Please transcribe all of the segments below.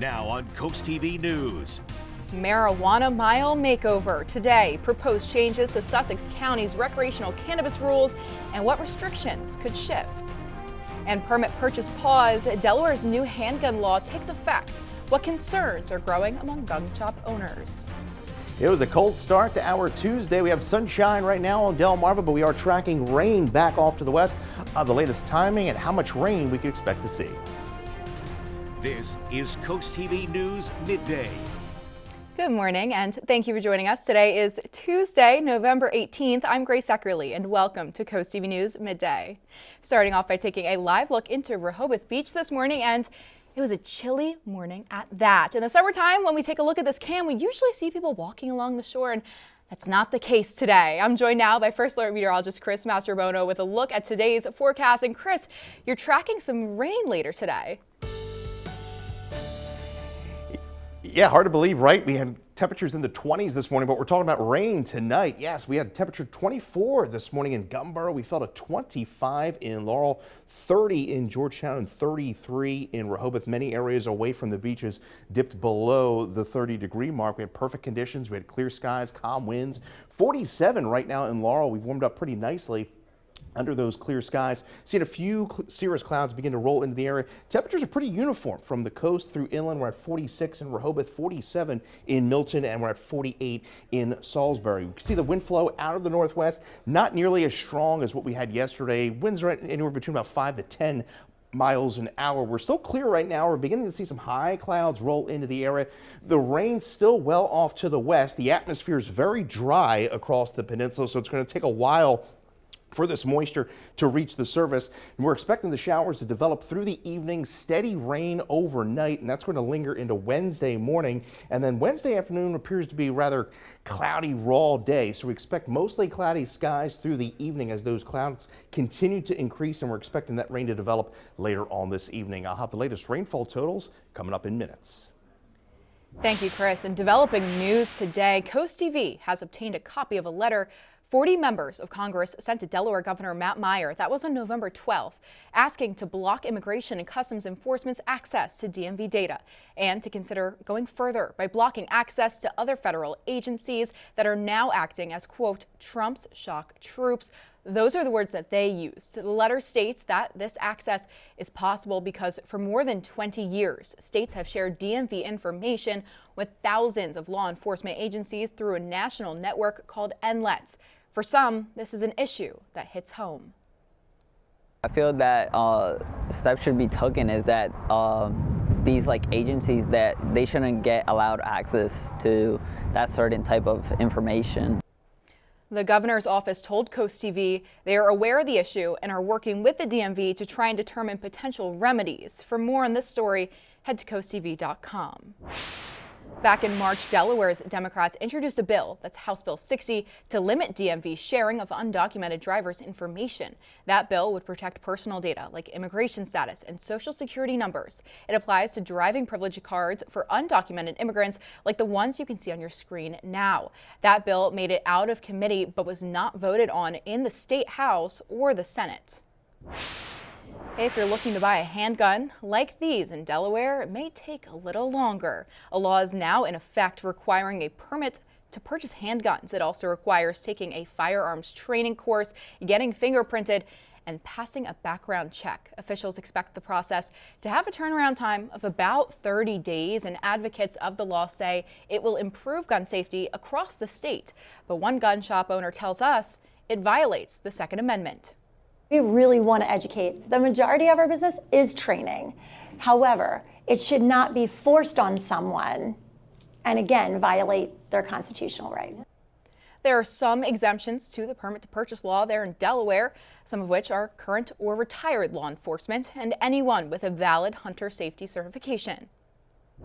Now on CoastTV News. Marijuana mile makeover. Today, proposed changes to Sussex County's recreational cannabis rules and what restrictions could shift. And permit purchase pause. Delaware's new handgun law takes effect. What concerns are growing among gun shop owners? It was a cold start to our Tuesday. We have sunshine right now on Delmarva, but we are tracking rain back off to the west. The latest timing and how much rain we could expect to see. This is CoastTV News Midday. Good morning and thank you for joining us. Today is Tuesday, November 18th. I'm Grace Eckerly and welcome to CoastTV News Midday. Starting off by taking a live look into Rehoboth Beach this morning, and it was a chilly morning at that. In the summertime, when we take a look at this cam, we usually see people walking along the shore, and that's not the case today. I'm joined now by First Alert meteorologist Chris Mastrobono with a look at today's forecast. And Chris, you're tracking some rain later today. Yeah, hard to believe, right? We had temperatures in the 20s this morning, but we're talking about rain tonight. Yes, we had temperature 24 this morning in Gumboro. We felt a 25 in Laurel, 30 in Georgetown, and 33 in Rehoboth. Many areas away from the beaches dipped below the 30-degree mark. We had perfect conditions. We had clear skies, calm winds. 47 right now in Laurel. We've warmed up pretty nicely under those clear skies. Seeing a few cirrus clouds begin to roll into the area. Temperatures are pretty uniform from the coast through inland. We're at 46 in Rehoboth, 47 in Milton, and we're at 48 in Salisbury. We can see the wind flow out of the northwest, not nearly as strong as what we had yesterday. Winds are anywhere between about 5 to 10 miles an hour. We're still clear right now. We're beginning to see some high clouds roll into the area. The rain's still well off to the west. The atmosphere is very dry across the peninsula, so it's going to take a while for this moisture to reach the surface. And we're expecting the showers to develop through the evening, steady rain overnight, and that's going to linger into Wednesday morning. And then Wednesday afternoon appears to be a rather cloudy, raw day. So we expect mostly cloudy skies through the evening as those clouds continue to increase, and we're expecting that rain to develop later on this evening. I'll have the latest rainfall totals coming up in minutes. Thank you, Chris. And developing news today, CoastTV has obtained a copy of a letter 40 members of Congress sent to Delaware Governor Matt Meyer, that was on November 12th, asking to block Immigration and Customs Enforcement's access to DMV data and to consider going further by blocking access to other federal agencies that are now acting as, quote, Trump's shock troops. Those are the words that they used. The letter states that this access is possible because for more than 20 years, states have shared DMV information with thousands of law enforcement agencies through a national network called NLETS. For some, this is an issue that hits home. I feel that steps should be taken is that these agencies that they shouldn't get allowed access to that certain type of information. The governor's office told CoastTV they are aware of the issue and are working with the DMV to try and determine potential remedies. For more on this story, head to coasttv.com. Back in March, Delaware's Democrats introduced a bill, that's House Bill 60, to limit DMV sharing of undocumented drivers' information. That bill would protect personal data like immigration status and social security numbers. It applies to driving privilege cards for undocumented immigrants like the ones you can see on your screen now. That bill made it out of committee but was not voted on in the State House or the Senate. If you're looking to buy a handgun like these in Delaware, it may take a little longer. A law is now in effect requiring a permit to purchase handguns. It also requires taking a firearms training course, getting fingerprinted, and passing a background check. Officials expect the process to have a turnaround time of about 30 days, and advocates of the law say it will improve gun safety across the state. But one gun shop owner tells us it violates the Second Amendment. We really want to educate. The majority of our business is training. However, it should not be forced on someone and again violate their constitutional right. There are some exemptions to the permit to purchase law there in Delaware, some of which are current or retired law enforcement and anyone with a valid hunter safety certification.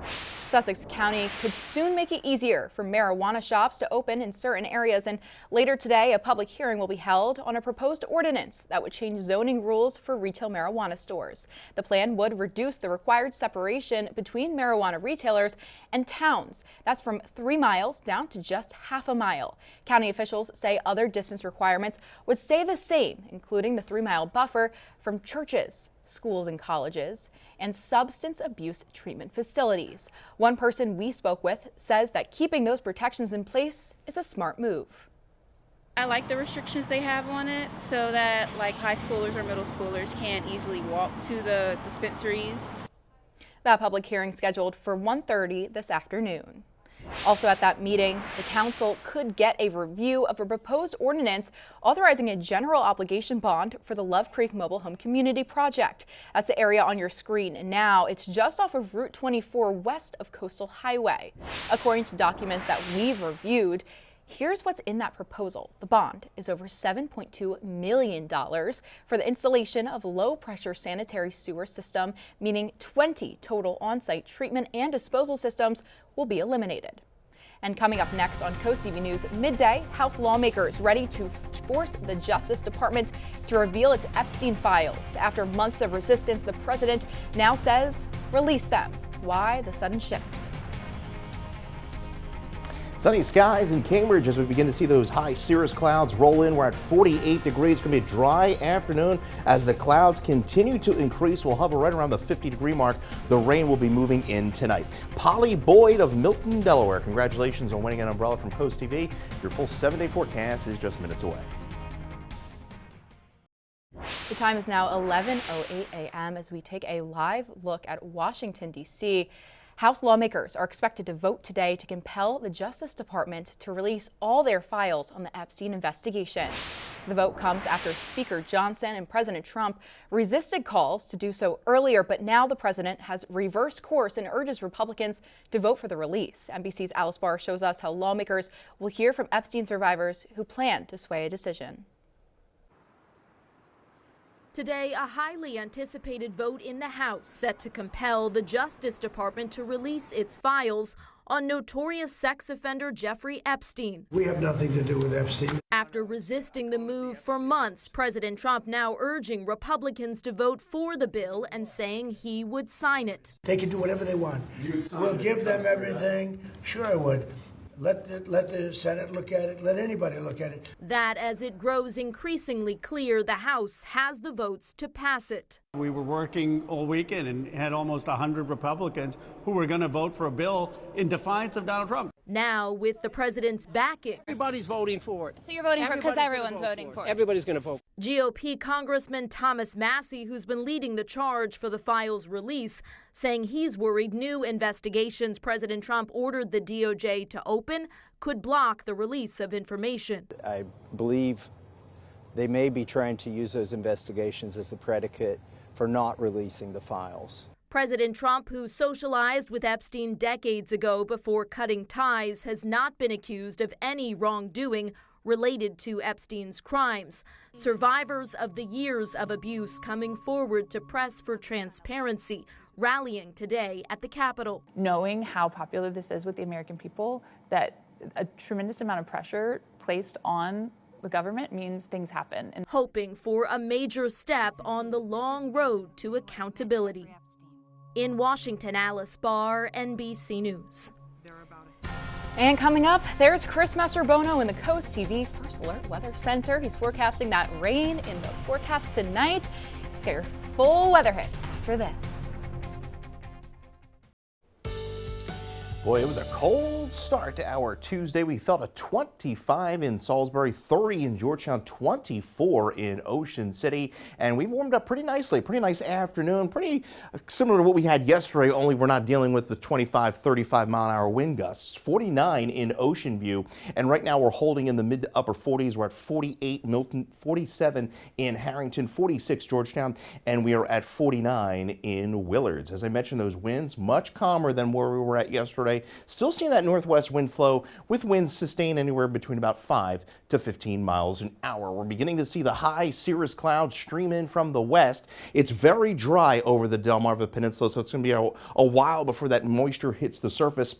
Sussex County could soon make it easier for marijuana shops to open in certain areas, and later today a public hearing will be held on a proposed ordinance that would change zoning rules for retail marijuana stores. The plan would reduce the required separation between marijuana retailers and towns. That's from 3 miles down to just half a mile. County officials say other distance requirements would stay the same, including the 3-mile buffer from churches schools and colleges, and substance abuse treatment facilities. One person we spoke with says that keeping those protections in place is a smart move. I like the restrictions they have on it so that like high schoolers or middle schoolers can't easily walk to the dispensaries. That public hearing scheduled for 1:30 this afternoon. Also at that meeting, the council could get a review of a proposed ordinance authorizing a general obligation bond for the Love Creek Mobile Home Community Project. That's the area on your screen now. It's just off of Route 24 west of Coastal Highway. According to documents that we've reviewed, here's what's in that proposal. The bond is over $7.2 million for the installation of low-pressure sanitary sewer system, meaning 20 total on-site treatment and disposal systems will be eliminated. And coming up next on CoastTV News Midday, House lawmakers ready to force the Justice Department to reveal its Epstein files. After months of resistance, the president now says release them. Why the sudden shift? Sunny skies in Cambridge as we begin to see those high cirrus clouds roll in. We're at 48 degrees. It's going to be a dry afternoon as the clouds continue to increase. We'll hover right around the 50-degree mark. The rain will be moving in tonight. Polly Boyd of Milton, Delaware, congratulations on winning an umbrella from CoastTV. Your full 7-day forecast is just minutes away. The time is now 11:08 a.m. as we take a live look at Washington, D.C. House lawmakers are expected to vote today to compel the Justice Department to release all their files on the Epstein investigation. The vote comes after Speaker Johnson and President Trump resisted calls to do so earlier, but now the president has reversed course and urges Republicans to vote for the release. NBC's Alice Barr shows us how lawmakers will hear from Epstein survivors who plan to sway a decision. Today, a highly anticipated vote in the House set to compel the Justice Department to release its files on notorious sex offender Jeffrey Epstein. We have nothing to do with Epstein. After resisting the move for months, President Trump now urging Republicans to vote for the bill and saying he would sign it. They can do whatever they want. We'll give them everything. Sure I would. Let the Senate look at it. Let anybody look at it. That as it grows increasingly clear the House has the votes to pass it. We were working all weekend and had almost 100 Republicans who were going to vote for a bill in defiance of Donald Trump. Now, with the president's backing. Everybody's voting for it. So you're voting for it because everyone's voting for it. Everybody's going to vote. GOP Congressman Thomas Massie, who's been leading the charge for the files release, saying he's worried new investigations President Trump ordered the DOJ to open could block the release of information. I believe they may be trying to use those investigations as a predicate for not releasing the files. President Trump, who socialized with Epstein decades ago before cutting ties, has not been accused of any wrongdoing related to Epstein's crimes. Survivors of the years of abuse coming forward to press for transparency, rallying today at the Capitol. Knowing how popular this is with the American people, that a tremendous amount of pressure placed on the government means things happen. And hoping for a major step on the long road to accountability. In Washington, Alice Barr, NBC News. And coming up, there's Chris Mastrobono in the CoastTV First Alert Weather Center. He's forecasting that rain in the forecast tonight. Let's get your full weather hit after this. Boy, it was a cold start to our Tuesday. We felt a 25 in Salisbury, 30 in Georgetown, 24 in Ocean City, and we warmed up pretty nicely. Pretty nice afternoon, pretty similar to what we had yesterday, only we're not dealing with the 25, 35 mile an hour wind gusts. 49 in Ocean View, and right now we're holding in the mid to upper 40s. We're at 48 Milton, 47 in Harrington, 46 Georgetown, and we are at 49 in Willards. As I mentioned, those winds much calmer than where we were at yesterday. Still seeing that northwest wind flow with winds sustained anywhere between about 5 to 15 miles an hour. We're beginning to see the high cirrus clouds stream in from the west. It's very dry over the Delmarva Peninsula, so it's going to be a while before that moisture hits the surface.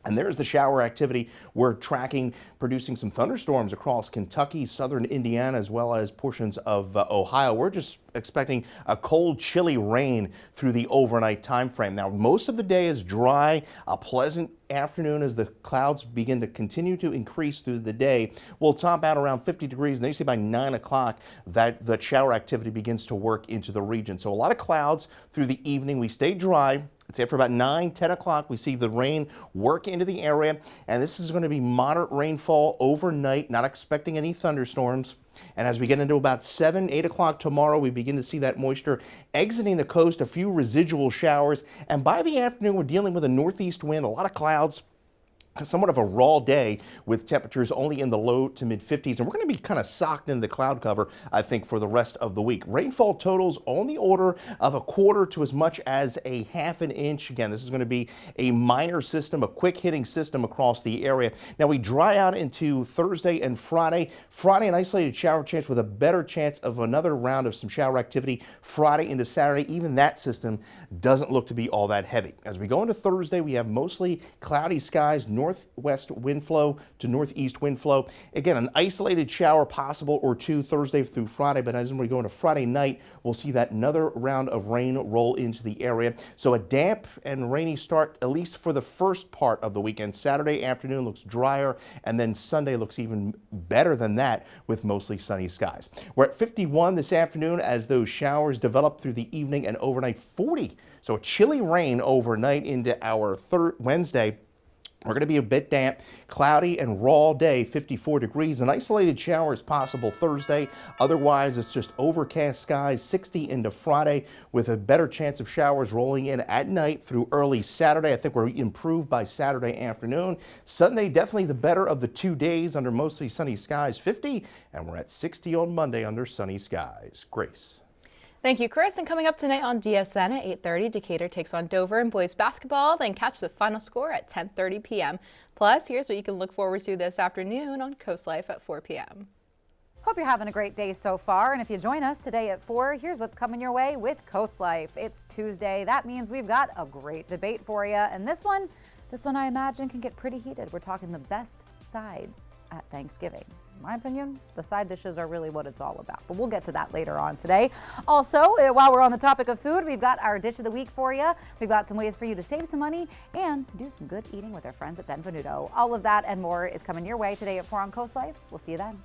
And there's the shower activity we're tracking, producing some thunderstorms across Kentucky, southern Indiana, as well as portions of Ohio. We're just expecting a cold, chilly rain through the overnight time frame. Now, most of the day is dry, a pleasant afternoon as the clouds begin to continue to increase through the day. We'll top out around 50 degrees, and they say by 9 o'clock that the shower activity begins to work into the region. So a lot of clouds through the evening. We stay dry. It's after about 9, 10 o'clock, we see the rain work into the area, and this is going to be moderate rainfall overnight, not expecting any thunderstorms. And as we get into about 7, 8 o'clock tomorrow, we begin to see that moisture exiting the coast, a few residual showers, and by the afternoon, we're dealing with a northeast wind, a lot of clouds. Somewhat of a raw day with temperatures only in the low to mid 50s, and we're going to be kind of socked into the cloud cover, I think, for the rest of the week. Rainfall totals on the order of a quarter to as much as a half an inch. Again, this is going to be a minor system, a quick hitting system across the area. Now we dry out into Thursday and Friday. Friday, an isolated shower chance with a better chance of another round of some shower activity Friday into Saturday. Even that system doesn't look to be all that heavy. As we go into Thursday, we have mostly cloudy skies, northwest wind flow to northeast wind flow. Again, an isolated shower possible or two Thursday through Friday, but as we go into Friday night, we'll see that another round of rain roll into the area. So a damp and rainy start, at least for the first part of the weekend. Saturday afternoon looks drier, and then Sunday looks even better than that with mostly sunny skies. We're at 51 this afternoon as those showers develop through the evening, and overnight 40. So a chilly rain overnight into our Wednesday. We're going to be a bit damp, cloudy and raw day, 54 degrees. An isolated shower is possible Thursday. Otherwise, it's just overcast skies, 60 into Friday, with a better chance of showers rolling in at night through early Saturday. I think we're improved by Saturday afternoon. Sunday, definitely the better of the 2 days under mostly sunny skies, 50. And we're at 60 on Monday under sunny skies. Grace. Thank you, Chris. And coming up tonight on DSN at 8:30, Decatur takes on Dover in boys basketball. Then catch the final score at 10:30 p.m. Plus, here's what you can look forward to this afternoon on Coast Life at 4 p.m. Hope you're having a great day so far. And if you join us today at 4, here's what's coming your way with Coast Life. It's Tuesday. That means we've got a great debate for you. And this one I imagine can get pretty heated. We're talking the best sides at Thanksgiving. In my opinion, the side dishes are really what it's all about, but we'll get to that later on today. Also, while we're on the topic of food, we've got our dish of the week for you. We've got some ways for you to save some money and to do some good eating with our friends at Benvenuto. All of that and more is coming your way today at 4 on Coast Life. We'll see you then.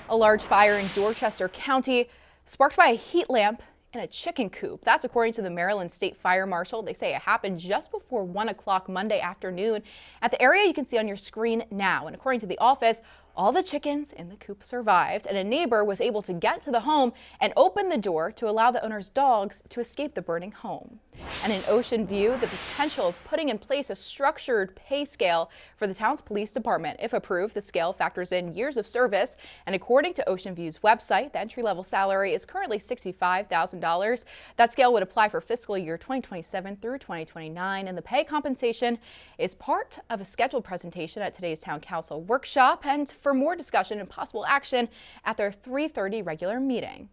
A large fire in Dorchester County sparked by a heat lamp in a chicken coop. That's according to the Maryland State Fire Marshal. They say it happened just before 1 o'clock Monday afternoon at the area you can see on your screen now. And according to the office, all the chickens in the coop survived, and a neighbor was able to get to the home and open the door to allow the owner's dogs to escape the burning home. And in Ocean View, the potential of putting in place a structured pay scale for the town's police department. If approved, the scale factors in years of service, and according to Ocean View's website, the entry-level salary is currently $65,000. That scale would apply for fiscal year 2027 through 2029, and the pay compensation is part of a scheduled presentation at today's town council workshop, and for more discussion and possible action at their 3:30 regular meeting.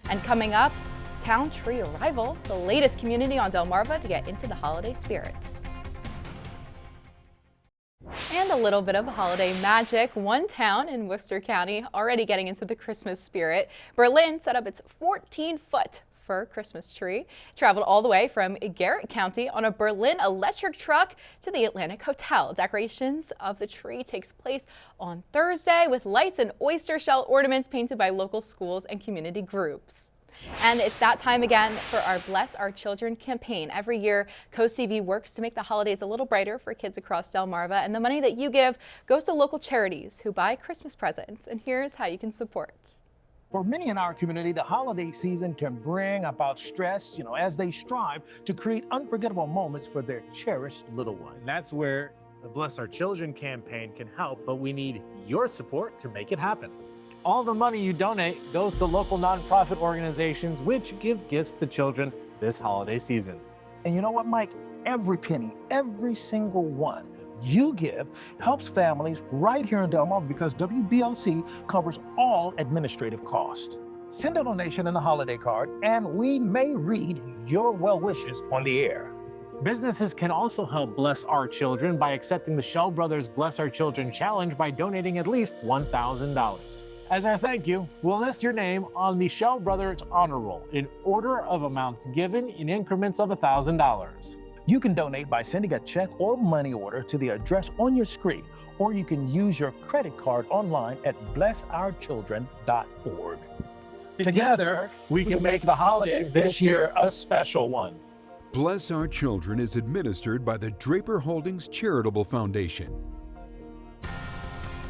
And coming up, Town Tree Arrival, the latest community on Delmarva to get into the holiday spirit. And a little bit of holiday magic. One town in Worcester County already getting into the Christmas spirit. Berlin set up its 14-foot Christmas tree, traveled all the way from Garrett County on a Berlin electric truck to the Atlantic Hotel. Decorations of the tree takes place on Thursday with lights and oyster shell ornaments painted by local schools and community groups. And it's that time again for our Bless Our Children campaign. Every year, CoastTV works to make the holidays a little brighter for kids across Delmarva, and the money that you give goes to local charities who buy Christmas presents. And here's how you can support. For many in our community, the holiday season can bring about stress, as they strive to create unforgettable moments for their cherished little one. And that's where the Bless Our Children campaign can help, but we need your support to make it happen. All the money you donate goes to local nonprofit organizations which give gifts to children this holiday season. And you know what, Mike? Every penny, every single one you give helps families right here in Delmarva because WBLC covers all administrative costs. Send a donation and a holiday card, and we may read your well wishes on the air. Businesses can also help bless our children by accepting the Shell Brothers Bless Our Children Challenge by donating at least $1,000. As our thank you, we'll list your name on the Shell Brothers Honor Roll in order of amounts given in increments of $1,000. You can donate by sending a check or money order to the address on your screen, or you can use your credit card online at blessourchildren.org. Together, we can make the holidays this year a special one. Bless Our Children is administered by the Draper Holdings Charitable Foundation.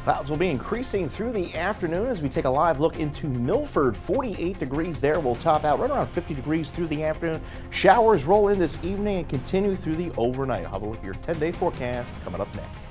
Clouds will be increasing through the afternoon as we take a live look into Milford. 48 degrees there. We'll top out right around 50 degrees through the afternoon. Showers roll in this evening and continue through the overnight. I'll have a look at your 10-day forecast coming up next.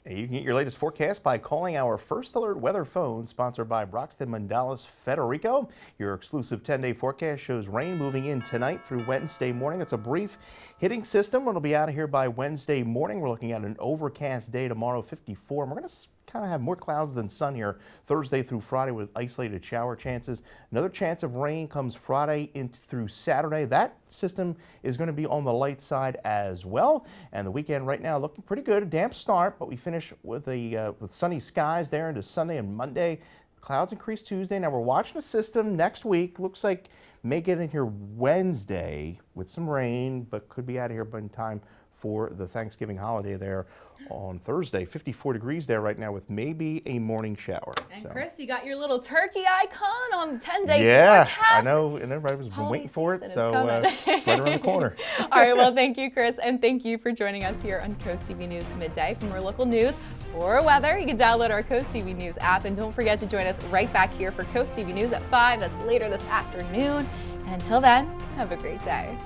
You can get your latest forecast by calling our First Alert Weather phone, sponsored by Broxton Mandalas Federico. Your exclusive 10-day forecast shows rain moving in tonight through Wednesday morning. It's a brief hitting system. It'll be out of here by Wednesday morning. We're looking at an overcast day tomorrow, 54. And we're going to kind of have more clouds than sun here Thursday through Friday with isolated shower chances. Another chance of rain comes Friday through Saturday. That system is going to be on the light side as well. And the weekend right now looking pretty good. A damp start, but we finish with with sunny skies there into Sunday and Monday. Clouds increase Tuesday. Now we're watching a system next week. Looks like may get in here Wednesday with some rain, but could be out of here by time for the Thanksgiving holiday there on Thursday. 54 degrees there right now with maybe a morning shower. And Chris, you got your little turkey icon on the 10-day yeah, forecast. I know, and everybody was waiting for it, so it's right around the corner. All right, well, thank you, Chris, and thank you for joining us here on Coast TV News Midday. For more local news or weather, you can download our Coast TV News app, and don't forget to join us right back here for Coast TV News at 5. That's later this afternoon. And until then, have a great day.